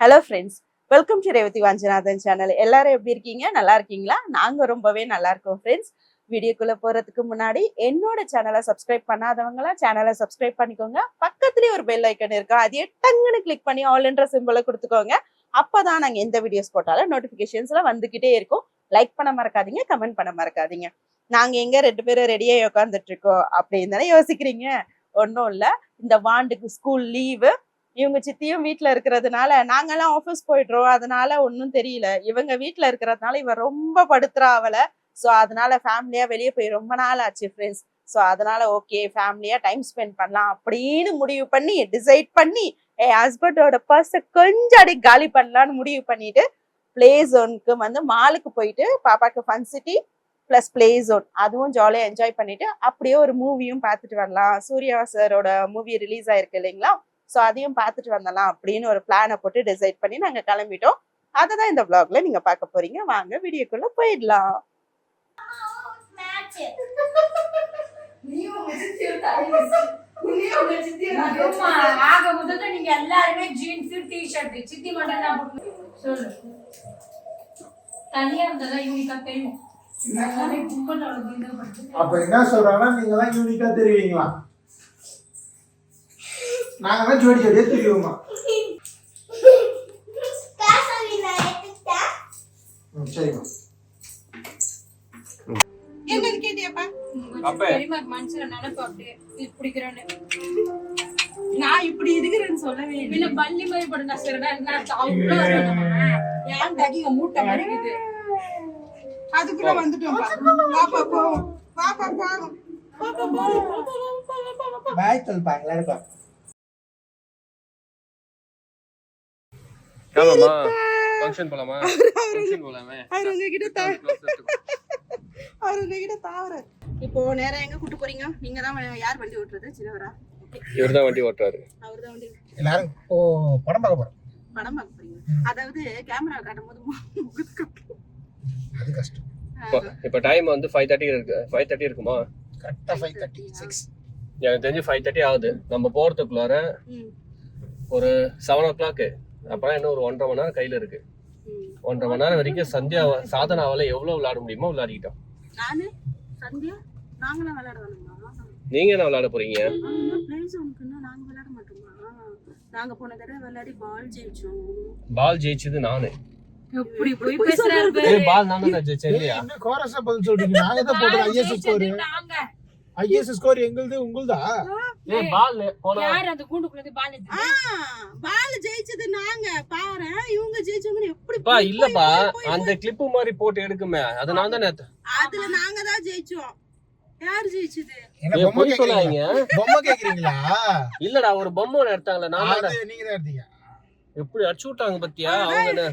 Hello friends, welcome to Revathi Vanchinathan channel. எல்லாரும் எப்படி இருக்கீங்க? நல்லா இருக்கீங்களா? நாங்க ரொம்பவே நல்லா இருக்கோம் ஃப்ரெண்ட்ஸ். வீடியோக்குள்ள போறதுக்கு முன்னாடி என்னோட சேனலை சப்ஸ்கிரைப் பண்ணாதவங்களா சேனலை சப்ஸ்கிரைப் பண்ணிக்கோங்க. பக்கத்துலயே ஒரு பெல் ஐக்கன் இருக்கு, அதையே டங்குன்னு கிளிக் பண்ணி ஆல்ன்ற சிம்பிளை கொடுத்துக்கோங்க. அப்பதான் நாங்க எந்த வீடியோஸ் போட்டாலும் நோட்டிபிகேஷன்ஸ்ல வந்துகிட்டே இருக்கும். லைக் பண்ண மறக்காதீங்க, கமெண்ட் பண்ண மறக்காதீங்க. நாங்க எங்க 2 பேரும் ரெடியாகி உட்காந்துட்டு இருக்கோம் அப்படின்னு தானே யோசிக்கிறீங்க? ஒன்றும் இல்லை, இந்த வாண்டுக்கு ஸ்கூல் லீவு. இவங்க சித்தியும் வீட்டுல இருக்கிறதுனால நாங்கெல்லாம் ஆஃபீஸ் போயிடுறோம். அதனால ஒன்றும் தெரியல. இவங்க வீட்டுல இருக்கிறதுனால இவ ரொம்ப படுத்துறா அவளை. ஸோ அதனால ஃபேமிலியா வெளியே போய் ரொம்ப நாள் ஆச்சு ஃப்ரெண்ட்ஸ். ஸோ அதனால ஓகே, ஃபேமிலியா டைம் ஸ்பெண்ட் பண்ணலாம் அப்படின்னு முடிவு பண்ணி டிசைட் பண்ணி என் ஹஸ்பண்டோட பர்ஸை கொஞ்சம் அடி காலி பண்ணலான்னு முடிவு பண்ணிட்டு பிளே ஜோனுக்கு வந்து மாலுக்கு போயிட்டு பாப்பாக்கு fun city plus play zone அதுவும் ஜாலியாக என்ஜாய் பண்ணிட்டு அப்படியே ஒரு மூவியும் பார்த்துட்டு வரலாம். சூர்யா சாரோட மூவி ரிலீஸ் ஆயிருக்கு இல்லைங்களா? ஸோ அதையும் பார்த்துட்டு வந்துடலாம் அப்படின்னு ஒரு பிளானை போட்டு டிசைட் பண்ணி நாங்கள் கிளம்பிட்டோம். அதை தான் இந்த vlogல நீங்க பார்க்க போறீங்க. வாங்க வீடியோக்குள்ள போயிடலாம். நீங்க எல்லாருமே ஜீன்ஸ் டி-ஷர்ட் சித்தி மட்டும் தான் சொல்லு. தனியா இருந்தா யூனிக்கா தெரியும். அப்ப என்ன சொல்றாங்கன்னா நீங்க தான் யூனிக்கா தெரிவீங்களா? நாங்க தான் ஜோடி ஜோடியா தெரியுமா? சரிம்மா. என்னன்னு கேட்டியாப்பா? மனசுல நினைப்பு அப்படியே பிடிக்கிறேன்னு நான் இப்படி இருக்கிறேன்னு சொல்லவே இல்லை. இல்ல பள்ளி மாதிரி படுங்க ஏன் தகிங்க மூட்டை மறிக்குது. அதுக்குள்ள வந்துட்டோம். பாப்பா போவோம், பாப்பா போவோம், பாப்பா போவோம். பாய் சொல்பாங்க எல்லாரும். ஆமாமா ஃபங்க்ஷன் போலாமா? ஃபங்க்ஷன் போலாமே. அவர் உங்ககிட்ட தாவற. இப்போ நேரா எங்க கூட்டு போறீங்க? நீங்க தான் யார் வண்டி ஓட்டுறது? சின்னவரா? இவர் தான் வண்டி ஓட்டுறாரு. அவர் தான் வண்டி. எல்லாரும் படம் பார்க்க போறோம். படம் பார்க்க போறீங்க? அதாவது கேமரா காட்டும்போது அது கஷ்டம். இப்போ டைம் வந்து 5:30 இருக்கு. 5:30 இருக்குமா? கரெக்ட்டா 5:36. எனக்கு தெரிஞ்சு 5:30 ஆகுது. நம்ம போறதுக்குள்ளார ஒரு 7 o'clock. அப்புறம் இன்னும் ஒரு 1.5 மணி நேரம் கையில இருக்கு. 1.5 மணி நேரம் வரைக்கும் சந்தியா சாதனாவால எவ்வளவு விளையாட முடியுமோ விளையாடிட்டோம். நானு சந்தியா நாங்களாம் விளையாட வேணுமா? நீங்க என்ன விளையாட போறீங்க? பிளேஸ் ஒன்றுக்குன்னா நாங்க விளையாட மாட்டோமா? நாங்க போன தடவை விளையாடி பால் ஜெயிச்சோம். பால் ஜெயிச்சது நானு. எப்படி போய் பேசுறாரு? ஏய் பால் நான் தான் ஜெயிச்சேன் இல்லையா? என்ன கோரஸா பதில் சொல்றீங்க? நாங்க தான் போட்டோம். ஐஎஸ் ஸ்கோர் எங்களுது உங்களுதா? ஏய் பால் போனா யார் அந்த கூண்டுக்குள்ள இருந்து பால் எடுத்து பால் ஜெயிச்சது நாங்க. பாரு இவங்க ஜெயிச்சவங்க எப்படி பா இல்லப்பா, அந்த கிளிப் மாதிரி போட்டு எடுக்குமே அது நான் தான் நேத்து. அதுல நாங்க தான் ஜெயிச்சோம். யார் ஜெயிச்சது? என்ன ஏய் பொம்மை போய் சொல்லாதீங்க. பொம்மை கேக்குறீங்களா? இல்லடா ஒரு பொம்மை ஒன்னு எடுத்தாங்களே நான் தான். அது நீங்க தான் எடுத்தீங்க. எப்படி அடிச்சு விட்டாங்க பத்தியா அவங்க?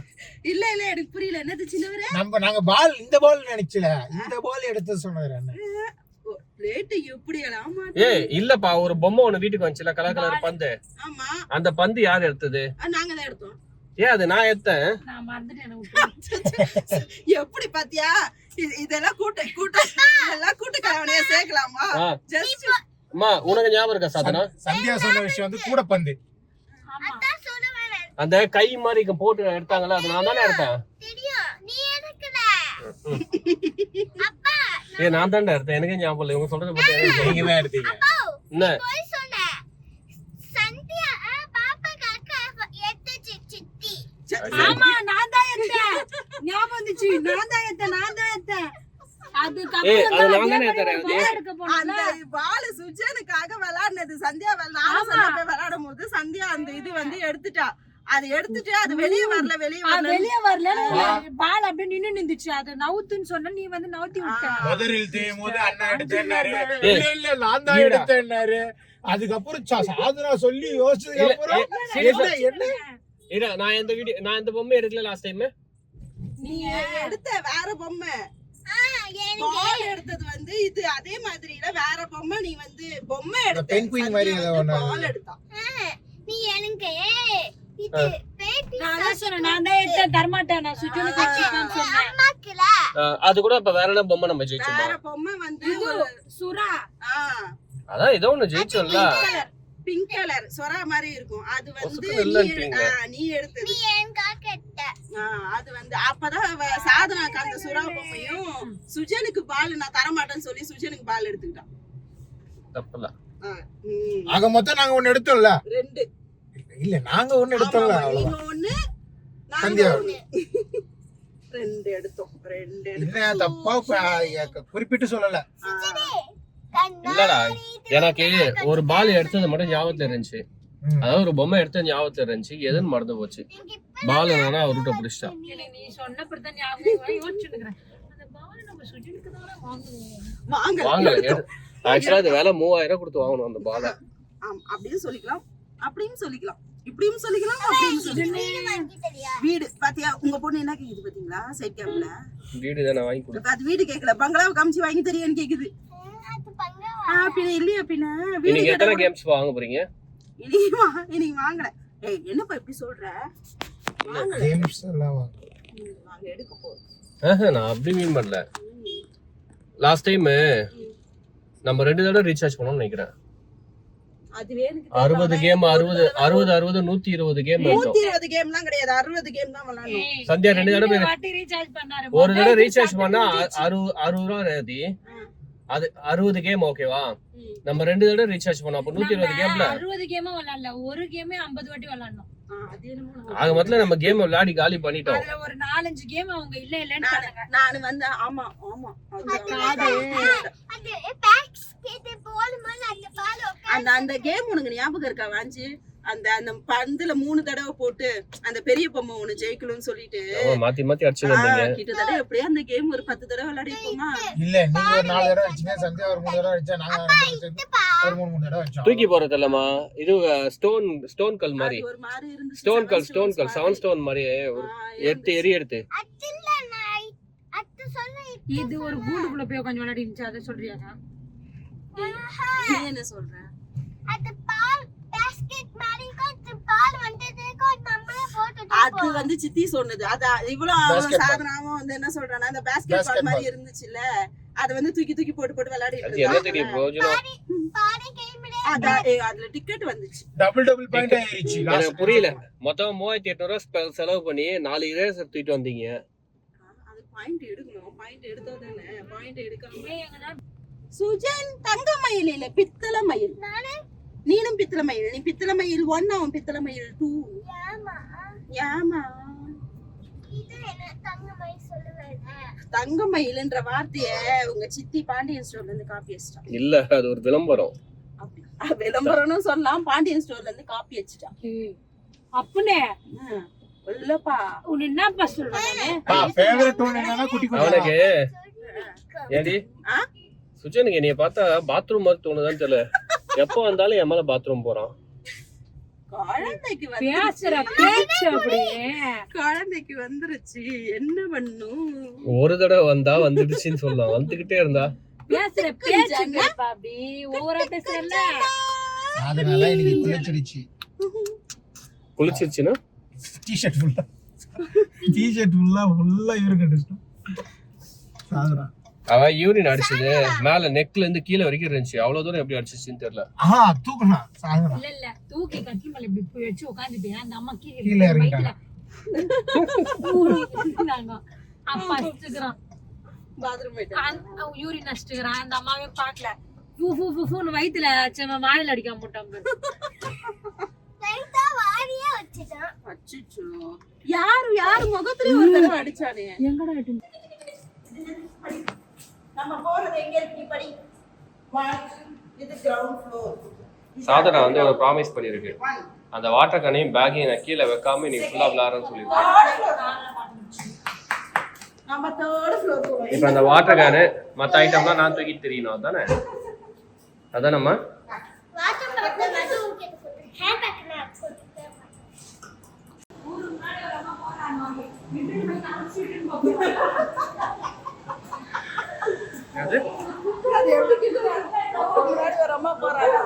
இல்ல இல்ல எனக்கு புரியல. என்னது சின்னவரே? நாங்க பால் இந்த பால் நினைச்சல. இந்த பால் எடுத்து சொன்னாரு என்ன? பிளேட் எப்படி எல்லாம் ஏய் இல்லப்பா, ஒரு பொம்மை ஒன்னு வீட்டுக்கு வந்துச்சுல கலர் கலர் பந்து. ஆமா, அந்த பந்து யார் எடுத்தது? நாங்க தான் எடுத்தோம். ஏன் அது நான் எடுத்தேன்? நான் மறந்துட்டேன். எப்படி பாத்தியா? இதெல்லாம் இதெல்லாம் கூட்டு கலவனையா சேர்க்கலாமா? ஜஸ்ட் அம்மா உனக்கு ஞாபகம் இருக்கா சாதனா? சந்தியா சொன்ன விஷயம் வந்து கூட பந்து. ஆமா அந்த கை மாதிரி போட்டு எடுத்தாங்கல்ல அது நான் தானே எடுத்தேன். ஏய் நான் தான்டா எடுத்தேன். எனக்கே ஞாபகம் இல்லை. இவங்க சொல்றத பத்தி நீங்க தான் எடுத்தீங்க. என்ன ஆமா நான் தான் எடுத்தேன். ஞாபகம் வந்துச்சு. நான் தான் எடுத்தேன். ஏய் அது நான் தானே எடுத்தேன். அந்த பால் சுஜனுக்காக விளையாடுனது சந்தியா விளையாடும் போது சந்தியா அந்த இது வந்து எடுத்துட்டா. அது எடுத்துட்டு அது வெளியே வரல. பால் அப்படியே நின்னுச்சு. அது நவுத்துன்னு சொன்ன நீ வந்து நவுத்தி விட்ட. முதலில் தேயும்போது அண்ணா எடுத்தேன்னாரு. இல்ல நான் தான் எடுத்தேன்னாரு. அதுக்கப்புறம் சாதனா சொல்லி யோசிச்சதுக்கு அப்புறம் இல்ல நான் இந்த பொம்மை எடுக்கல லாஸ்ட் டைம். நீங்க எடுத்த வேற பொம்மை. பால் எடுத்தது வந்து இது அதே மாதிரி இல்ல, வேற பொம்மை. நீ வந்து பொம்மை எடுத்த பென்குயின் மாதிரி ஏதோ ஒண்ணு பால் எடுத்தா. நீ எனக்கு இது பேபி நான் தான் எடுத்தேன். தரமாட்டேன். நான் சுஜனுக்கு வச்சிட்டேன்னு சொன்னேன். அம்மாக்குல அது கூட இப்ப வேற என்ன பொம்மை நம்ம ஜெயிச்சோமா? வேற பொம்மை வந்து சுறா. அதான் ஏதோ ஒண்ணு ஜெயிச்சோம்ல. பிங்க் கலர் சொரா மாதிரி இருக்கும். அது வந்து பொசுக்கு இல்லன்றீங்க. நீ எடுத்தது. நீ எனக்கா கேட்ட அது வந்து அப்பதான் சாதனாக்கு அந்த சுறா பொம்மையும் சுஜனுக்கு பால் நான் தரமாட்டேன்னு சொல்லி சுஜனுக்கு பால் எடுத்துக்கிட்டான். தப்பல. ஆக மொத்தம் நாங்க ஒண்ணு எடுத்தோம்ல. 2 இல்ல நாங்க ஒண்ணு எடுத்தோம்ல. நீங்க 1 நாங்க சந்தியா 1 2 எடுத்தோம். 2 இல்ல தப்பா குறிப்பிட்டு சொல்லல. இல்லடா எனக்கு ஒரு பால் எடுத்தது மட்டும் ஞாபகத்துல இருந்துச்சு. அதாவது ஒரு பொம்மை எடுத்த ஞாபகத்துல இருந்துச்சு. எதுன்னு மறந்து போச்சு. பால் என்னன்னா அவர்கிட்ட பிடிச்சிட்டா. நீ சொன்னப்பதான் ஞாபகம் யோசிச்சுட்டு இருக்கிறேன். அந்த பால் நம்ம சுஜனுக்கு தானே வாங்குவோம். வாங்கல. ஆக்சுவலா அது வேலை 3000 கொடுத்து வாங்கணும் அந்த பாலை. அப்படியும் சொல்லிக்கலாம், அப்படியும் சொல்லிக்கலாம், இப்படியும் சொல்லிக்கலாம், அப்படியும் சொல்லிக்கலாம். வீடு பாத்தியா உங்க பொண்ணு என்ன கேக்குது பாத்தீங்களா? சைட் கேம்ல வீடு தானே வாங்கி கொடு. அது வீடு கேக்கல, பங்களாவை காமிச்சு வாங்கி தெரியான்னு கேக்குது. பின்ன இல்லையா பின்ன வீடு நீங்க எத்தனை கேம்ஸ் வாங்க போறீங்க? இன்னைக்கு வாங்கல. ஏய் என்னப்பா இப்படி சொல்ற? கேம்ஸ் எல்லாம் நாங்க எடுக்க போறோம். நான் அப்படி மீன் பண்ணல. லாஸ்ட் டைம் நம்ம 2 தடவை ரீசார்ஜ் பண்ணோம்னு நினைக்கிறேன். அதுவே எனக்கு 60 கேம் 60 120 கேம் 120 கேம்லாம் கிடையாது, 60 கேம் தான் விளையாடணும். சந்தியா 2 தடவை வாட்டி ரீசார்ஜ் பண்ணாரு. ஒரு தடவை ரீசார்ஜ் பண்ணா 60 ரூபா ரேதி. அது 60 கேம் ஓகேவா? நம்ம 2 தடவை ரீசார்ஜ் பண்ணோம். அப்ப 120 கேம்ல 60 கேமா விளையாடல, ஒரு கேமே 50 வாட்டி விளையாடணும். அது என்னமோ ஆக மொத்தம் நம்ம கேம் விளையாடி காலி பண்ணிட்டோம். அதுல ஒரு 4-5 கேம் அவங்க இல்லன்னு சொன்னாங்க. நான் வந்து ஆமா ஆமா அது பேக்ஸ் கேட்டே போலுமான அந்த பால் அந்த கேம் உனக்கு ஞாபகம் இருக்கா வாஞ்சி? அந்த அந்த பந்துல 3 தடவை போட்டு அந்த பெரிய பொம்மை ஒண்ணு ஜெயிக்கணும்னு சொல்லிட்டு மாத்தி மாத்தி அடிச்சு வந்தீங்க. கிட்டத்தட்ட எப்படியா அந்த கேம் ஒரு 10 தடவை விளையாடி இருப்போமா? இல்ல நீங்க ஒரு 4 தடவை அடிச்சீங்க, சந்தியா ஒரு 3 தடவை அடிச்சா, நாங்க ஒரு 3 தடவை அடிச்சோம். தூக்கி போறது இல்லமா, இது ஸ்டோன் கல் மாதிரி. ஒரு மாதிரி இருந்துச்சு. ஸ்டோன் கல் 7 ஸ்டோன் மாதிரி ஒரு எடுத்து எடுத்து அத்தில்ல நாய் அத்து சொல்ல இது ஒரு கூண்டுக்குள்ள போய் உட்கார்ந்து விளையாடி இருந்துச்சு, அதை சொல்றியாங்க? நீ என்ன சொல்ற? அது பால் பாஸ்கெட் மாதிரி கொஞ்சம் பால் வந்ததே கொஞ்சம் நம்மளே போட்டு அது வந்து சித்தி சொன்னது. அது இவ்வளவு சாதனாவும் வந்து என்ன சொல்றானா, அந்த பாஸ்கெட் பால் மாதிரி இருந்துச்சுல, அத வந்து தூக்கி தூக்கி போட்டு போட்டு விளையாடிட்டு அது என்ன தெரியும் பிரயோஜனம்? பாடி கேம்ல அதுல டிக்கெட் வந்துச்சு. டபுள் பாயிண்ட் ஆயிருச்சு. எனக்கு புரியல. மொத்தம் 3800 ரூபாய் செலவு பண்ணி 4 இரேசர் தூக்கிட்டு வந்தீங்க. அது பாயிண்ட் எடுக்கணும், பாயிண்ட் எடுத்தாதானே. பாயிண்ட் எடுக்காம எங்கன்னா சுஜன் தங்க மயில் இல்ல பித்தளை மயில். நீனும் பித்தளை மயில். நீ பித்தளை மயில் 1, அவன் பித்தளை மயில் 2. ஏமா ஏமா இது என்ன தங்கமை சொல்லுவேன். தங்க மயில்ன்ற வார்த்தைய உங்க சித்தி பாண்டியன் ஸ்டோர்ல இருந்து காப்பி அடிச்சிட்டான். இல்ல அது ஒரு விளம்பரம். விளம்பரம்னு சொல்லலாம், பாண்டியன் ஸ்டோர்ல இருந்து காப்பி அடிச்சிட்டான். அப்பனே இல்லப்பா உன்ன என்னப்பா சொல்றானே? ஃபேவரட் ஒன் என்னன்னா குட்டி குட்டி. அவனுக்கு ஏடி சுஜனுக்கு என்னைய பார்த்தா பாத்ரூம் மாதிரி தோணுதான்னு தெரியல. எப்ப வந்தாலும் என் மேல பாத்ரூம் போறான். குழந்தைக்கு பேசுற பேச்சு அப்படியே குழந்தைக்கு வந்துருச்சு, என்ன பண்ணும்? ஒரு தடவை வந்தா வந்துடுச்சுன்னு சொல்லலாம். வந்துகிட்டே இருந்தா பேசுற பேச்சு கேப்பா, அப்படி ஓவரா பேசுறல்ல. அதனால எனக்கு குளிச்சிடுச்சு. குளிச்சிருச்சுன்னா டி-ஷர்ட் ஃபுல்லா யூரின் அடிச்சிட்டோம். சாதனா அவ யூரின் அடிச்சது மேல நெக்ல இருந்து கீழே வரைக்கும் இருந்துச்சு. அவ்வளவு தூரம் எப்படி அடிச்சிச்சுன்னு தெரியல. தூக்குனா சாதனா இல்ல தூக்கி கட்டில் மேல இப்படி போய் வச்சு உட்கார்ந்துட்டு அந்த அம்மா கீழே கீழே இறங்கிட்டாங்க. அப்பா அடிச்சுக்கிறான், பாத்ரூம் போயிட்டு யூரின் அடிச்சுக்கிறான். அந்த அம்மாவே பாக்கல, ஃபூன்னு வயித்துல வாயில அடிக்காம போட்டாங்க. லைட்டா வாரியே வச்சிட்டான். அச்சச்சோ, யாரு முகத்துல ஒரு தடவை அடிச்சானே? எங்கடா நம்ம போறது எங்க இருக்கு படி? இது கிரவுண்ட் ஃப்ளோர். சாதனா வந்து ஒரு ப்ராமிஸ் பண்ணிருக்கு. அந்த வாட்டர் கனையும் பேக்கையும் நான் கீழே வைக்காம நீ ஃபுல்லா விளையாடுறேன்னு சொல்லிருக்கேன். நம்ம தேர்ட் ஃப்ளோர் போறோம். இப்ப அந்த வாட்டர் கேனு மத்த ஐட்டம்லாம் நான் தூக்கிட்டு தெரியணும். அதானே அதானம்மா? வாட்டர் பாட்டில் மட்டும் ஓகே போடு. ஹேண்ட் பேக் நான் போட்டுட்டேன். அது அது எப்படி கிட்ட முன்னாடி ஒரு அம்மா போறாங்க,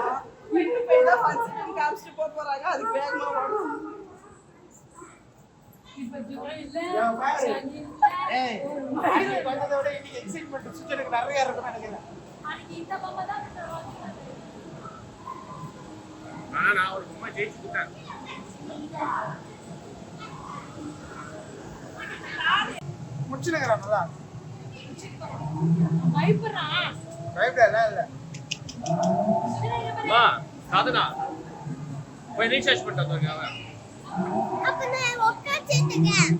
வீட்டு போய் தான் ஃபங்க்ஷன் காமிச்சிட்டு போறாங்க. அது வேகமா ஓடும். இப்ப ஜூலை இல்ல ஏய் நான் கொஞ்சத்தை விட இன்னைக்கு எக்ஸைட்மென்ட் சுஜனுக்கு நிறைய இருக்குன்னு நினைக்கிறேன். அன்னைக்கு இந்த மாமா தான் ஆனா நான் ஒரு சும்மா ஜெயிச்சு கொடுத்தேன். முடிச்சுனுங்கிறான் நல்லா. பயப்படுறான். பயப்படல இல்ல. அம்மா சாதனா போய் ரீசர்ச் பண்ணிட்டு வந்துருங்க. அப்ப நான் உட்கார்ந்துட்டேன்.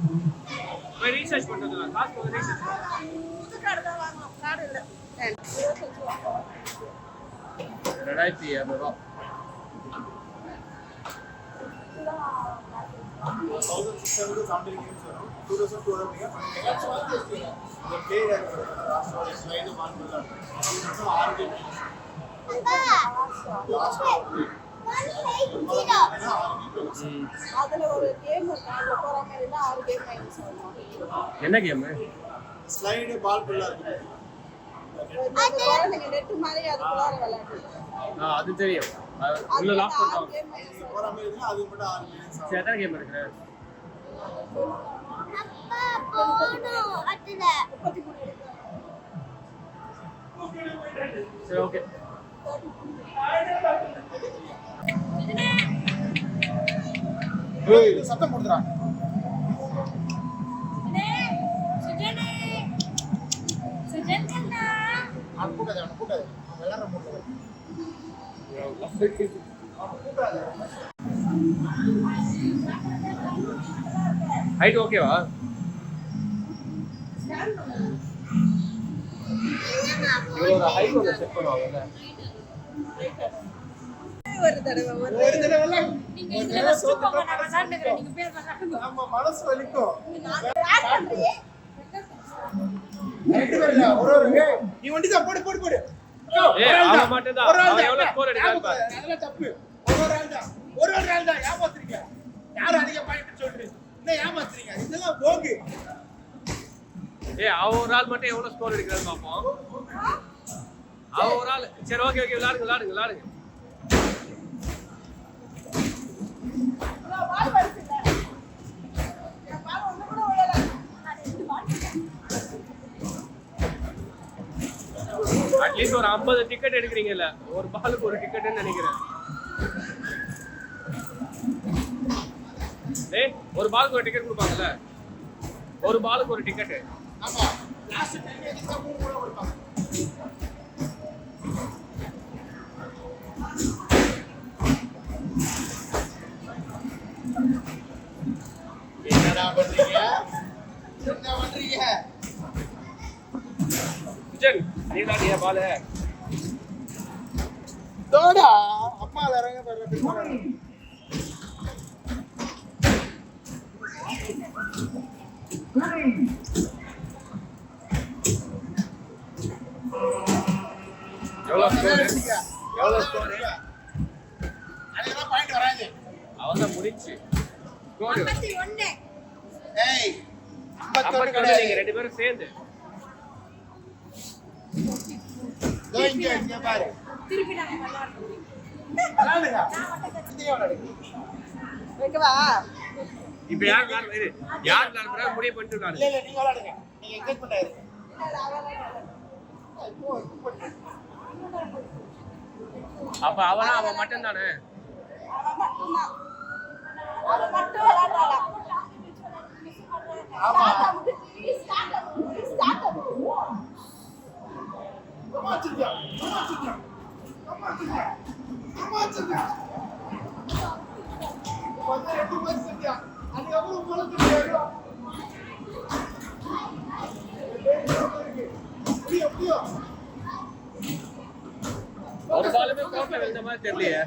போய் ரீசர்ச் பண்ணிட்டு வந்துருங்க. காசு போய் ரீசர்ச் புது கார்டு தான் வாங்கணும், கார்டு இல்ல. 2200 1670 games வரும். 2200 நீங்க பண்ணுவீங்க. இந்த பேர் லாஸ்ட் ஒரு ஸ்லைடு மார்க் மட்டும் 6 கேம். அதுல ஒரு கேம் இருக்கு, அதுல போற மாதிரி தான் 6 கேம் மைனஸ் ஆகும். என்ன கேம்? ஸ்லைடு பால் புல்லா இருக்கு. நீங்க நெட் மாதிரி அதுக்குள்ள விளையாடுறீங்க. அது தெரியும். உள்ள லாக் பண்ணுவாங்க. போற மாதிரி இருந்தா அது மட்டும் 6 கேம்ஸ் ஆகும். சரி எத்தனை கேம் இருக்கு? அப்பா போனோ அட்டல. சரி ஓகே. ஏய் சத்தம் போடுறா. சுஜனே சுஜன் கண்ணா அவன் கூட்டாத. அவன் விளையாடுற மூட்ல. ஹைட் ஓகேவா? இவரோட ஹைட் வந்து செக் பண்ணுவாங்கல்ல. ஒரு தடவை ஒரு தடவை எல்லாம் நீங்க இதுல ஃபர்ஸ்ட் போங்க, நான் விளையாடுறேன். நீங்க பேர் விளையாடுங்க. நம்ம மனசு வலிக்கும். ஸ்டார்ட் பண்றீங்க. ரெண்டு பேர் இல்ல, ஒரு ஏய் நீ வண்டி தான் போடு. ஏய் அவன் மட்டும் தான். அவன் எவ்வளவு ஸ்கோர் எடுக்கறான்னு பாரு. அதெல்லாம் தப்பு. ஒரு ஆள் தான் ஏமாத்துறீங்க. யார் அதிக பாயிண்ட் சொல்றீங்க? என்ன ஏமாத்துறீங்க? இதெல்லாம் போகு. ஏய் அவன் ஒரு ஆள் மட்டும் எவ்வளவு ஸ்கோர் எடுக்கறான்னு பாப்போம். அவன் ஒரு ஆள். சரி ஓகே விளையாடுங்க. அட்லீஸ்ட் ஒரு 50 டிக்கெட் எடுக்கிறீங்கல்ல, ஒரு பாலுக்கு ஒரு டிக்கெட்னு நினைக்கிறேன். டேய் ஒரு பாலுக்கு ஒரு டிக்கெட் கொடுப்பாங்கல்ல, ஒரு பாலுக்கு ஒரு டிக்கெட். ஆமா லாஸ்ட் டைம் எக்ஸ்ட்ரா 3 கூட கொடுப்பாங்க. என்னடா பண்றீங்க? விஜன் நீ தாடியா பால்? தோடா அம்மா இறங்க பாரு. எவ்வளவு ஸ்கோர்? அதெல்லாம் பாயிண்ட் வராது. அவதான் முடிச்சு. ஸ்கோர் 51. ஏய் 51 51 நீங்க ரெண்டு பேரும் சேர்ந்து. இங்க பாரு. திருப்பி நாங்க விளையாடுறோம். விளையாடுங்க. இதே விளையாடுங்க. வைக்கவா? இப்ப யார் விளையாடுறா முடிவு பண்ணிட்டு விளையாடு. இல்ல நீங்க விளையாடுங்க. நீங்க என்கேஜ்மென்ட் ஆயிருங்க. அப்ப அவன் மட்டும் தானே? அவன் மட்டும் விளையாடுறாளா? ஆமா. ஒரு பாலுமே கோட்ல விழுந்த மாதிரி தெரியலையே.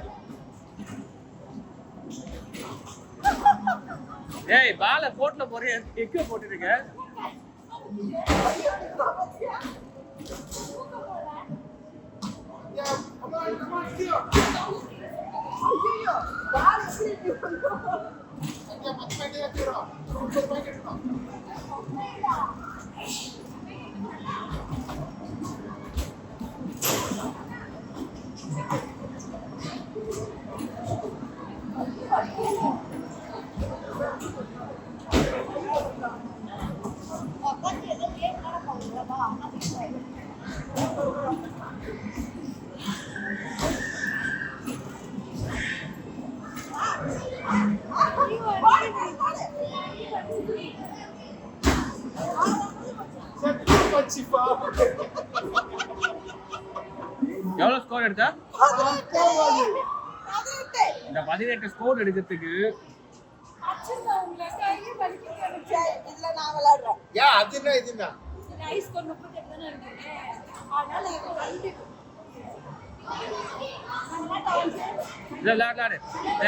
ஏய் பால கோட்ல போறிய எக்க போட்டுருக்க. எவ்வளவு ஸ்கோர் எடுத்தா? இந்த 18 ஸ்கோர் எடுக்கிறதுக்கு இதுல நான் விளையாடுறேன். யா அதுனா இதுனா ஐஸ் கொண்டு 38 தானே இருக்கு. அதனால இது வந்து இல்ல விளையாடு.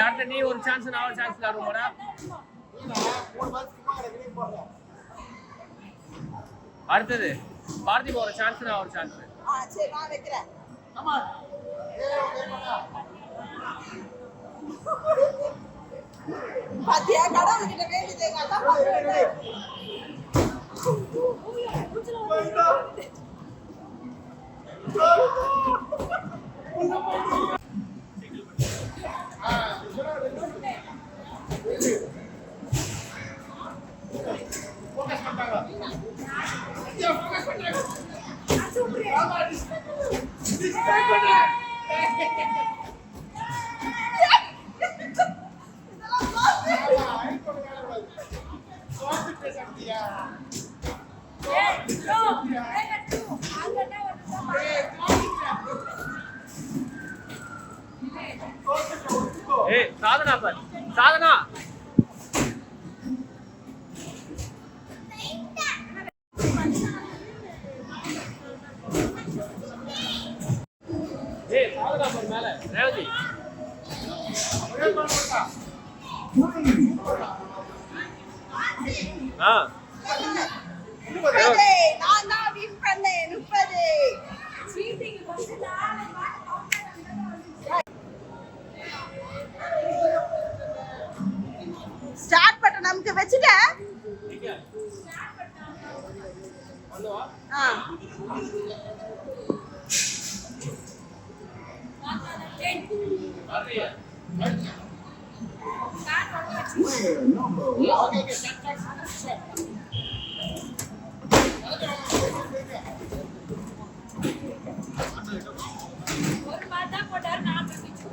அடுத்த நீ ஒரு சான்ஸ் நான் ஒரு சான்ஸ் விளையாடுவோம்டா. அடுத்தது பார்த்திபா ஒரு சான்ஸ் நான் ஒரு சான்ஸ். சரி நான் வைக்கிறேன். பாத்தியா கடவுள்கிட்ட வேண்டியது எங்க அக்கா பாக்குறேன். ஏய் சாதனா பார். சாதனா ஏய் சாதனா பார் மேல ரேவதி. நான் தான் வின் பண்ணேன் 30. ஸ்டார்ட் பட்டன் நமக்கு வச்சுட்ட. ஒரு மாதிரி தான் போட்டாரு. நான் பிடிச்சு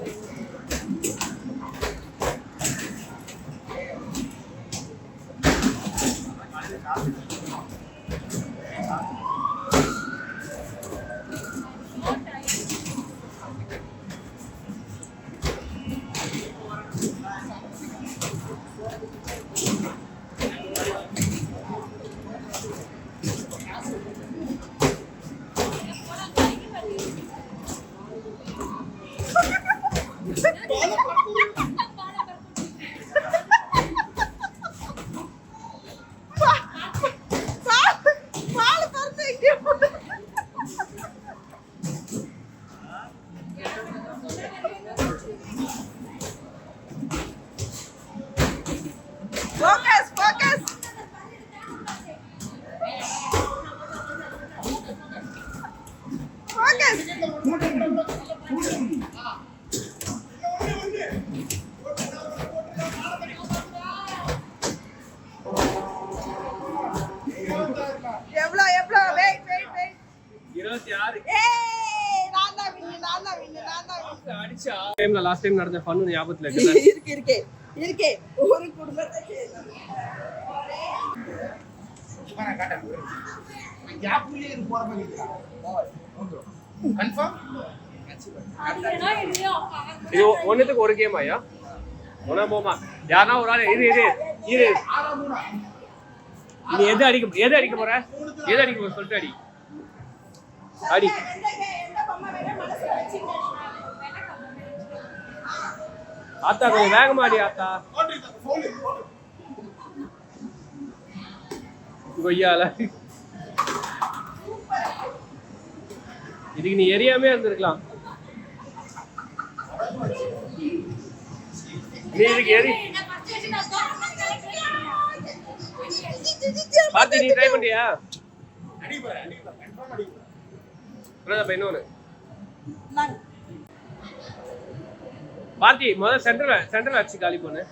Focus, focus. Focus. எவ்வளோ எவ்வளோ வெயிட் வெயிட் வெயிட் 26. ஏய் நான் தான் வின்னு அடிச்சா டைம்ல லாஸ்ட் டைம் நடந்த ஃபன் ஞாபகத்துல இருக்கு. இருக்கே ஒரு குடும்பத்தை கேப்லயே இது போற மாதிரி இருக்கா கன்ஃபார்ம் அதுனா இல்லையோ இது ஒண்ணுத்துக்கு ஒரு கேம் ஐயா. ஒண்ணா போமா யாரா ஒரு ஆளு இரு நீ எது அடிக்க போற சொல்லிட்டு அடி ஆத்தா கொஞ்சம் வேகமா அடி ஆத்தா. கொய்யால இதுக்கு நீ எரியாமே இருந்திருக்கலாம். நீ இதுக்கு எரி பாத்து நீ ட்ரை பண்ணியா? இன்னொன்னு பார்த்தி முதல்ல சென்ட்ரல் வச்சு காலி பண்ணு.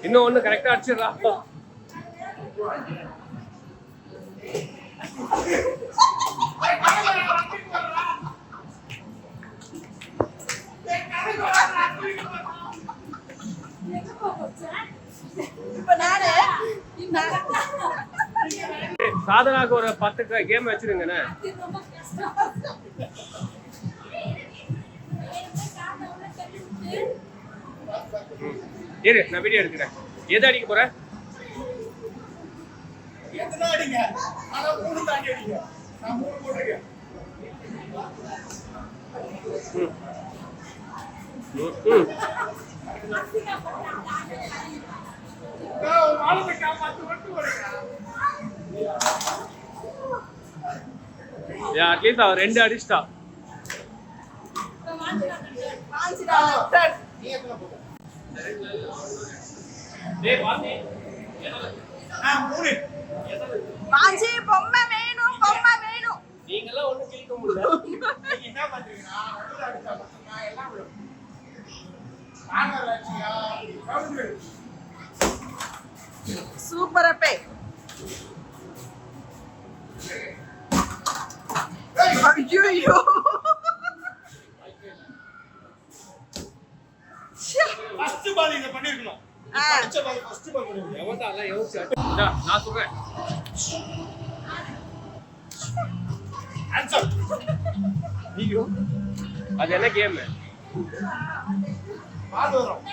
இன்னும் ஒண்ணு கரெக்டா அடிச்சிடலாம். இப்ப நானு சாதனாக்கு ஒரு 10 கேம் வச்சிருங்கண்ணே. ரொம்ப கஷ்டம். இரு நான் வீடியோ எடுக்கிறேன். எது அடிக்க போற? எத்தனை அடிங்க? ஆனா 3 தாண்டி அடிங்க. நான் 3 போட்டிருக்கேன். நான் வாழ்க்கை காப்பாத்து விட்டு வரேன். அட்லீஸ்ட் அவர் 2 அடிச்சிட்டா. நீ எத்தனை போட்ட? டேய் வாங்க. 3. மாஞ்சி பொம்மை வேணும், பொம்மை வேணும். நீங்கலாம் ஒண்ணு கிழிக்க முடியல. நீங்க என்ன பண்றீங்கன்னா நடுவுல அடிச்சா மட்டும்தான் எல்லாம் விடும். நாங்க அடிச்சியா கவுண்ட். சூப்பர் அப்பே. ஐயோ ஃபர்ஸ்ட் பால் இத பண்ணிருக்கணும். அடிச்ச பால் ஃபர்ஸ்ட் பால் பண்ணிருக்கணும். எவன்டா யோசிச்சு நான் சொல்றேன். ஆன்சர். ஐயோ அது என்ன கேம்? பால் வரும்.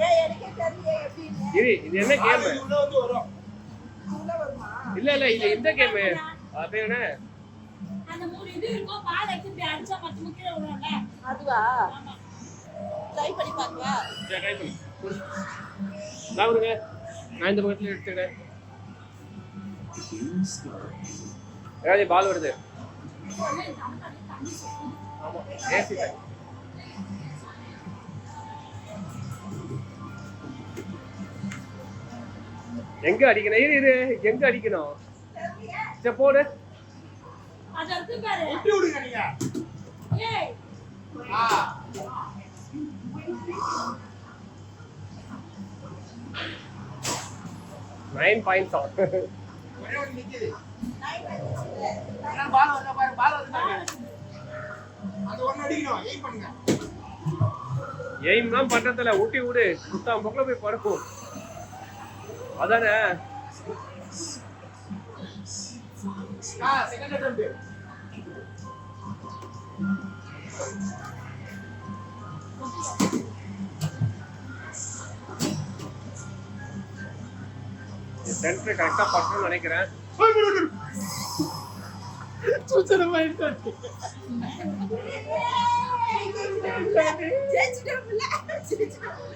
ஏய் எனக்கே தெரியல எப்படின்னு. இரு இது என்ன கேம்? பால் உள்ள வந்து வரும். உள்ள வருமா? இல்ல இது இந்த கேம். அது என்ன? அந்த 3 இது இருக்கும். பால் எடுத்து இப்படி அடிச்சா மொத்தமா கீழே விழும்ல. அதுவா? ட்ரை பண்ணி பார்க்கவா? சரி ட்ரை பண்ணு. நான் விடுங்க. நான் இந்த பக்கத்துல எடுத்துக்கிறேன். ஏதாவது பால் வருது. ஆமா ஏசிட்டேன். எங்க அடிக்கணும்? இரு எங்க அடிக்கணும்? சரி போடு. அது இருக்கு பாரு. விட்டு விடுங்க நீங்க. ஏய் ஆ 9 points out. ஒரே ஒரு நிக்குது. பால் வந்தா பாரு, பால் வந்தா பாரு. அது ஒண்ணு அடிக்கணும். எய்ம் பண்ணுங்க. எய்ம் தான் பண்றதுல ஊட்டி விடு. குத்தாம் பக்கல போய் படுக்கும். அதானே? Second attempt. சென்டர் கரெக்டா பட்டணும்னு நினைக்கிறேன். சுச்சரமாயிட்டு. ஜெயிச்சிட்டோம்ல. ஜெயிச்சிட்டோம்ல.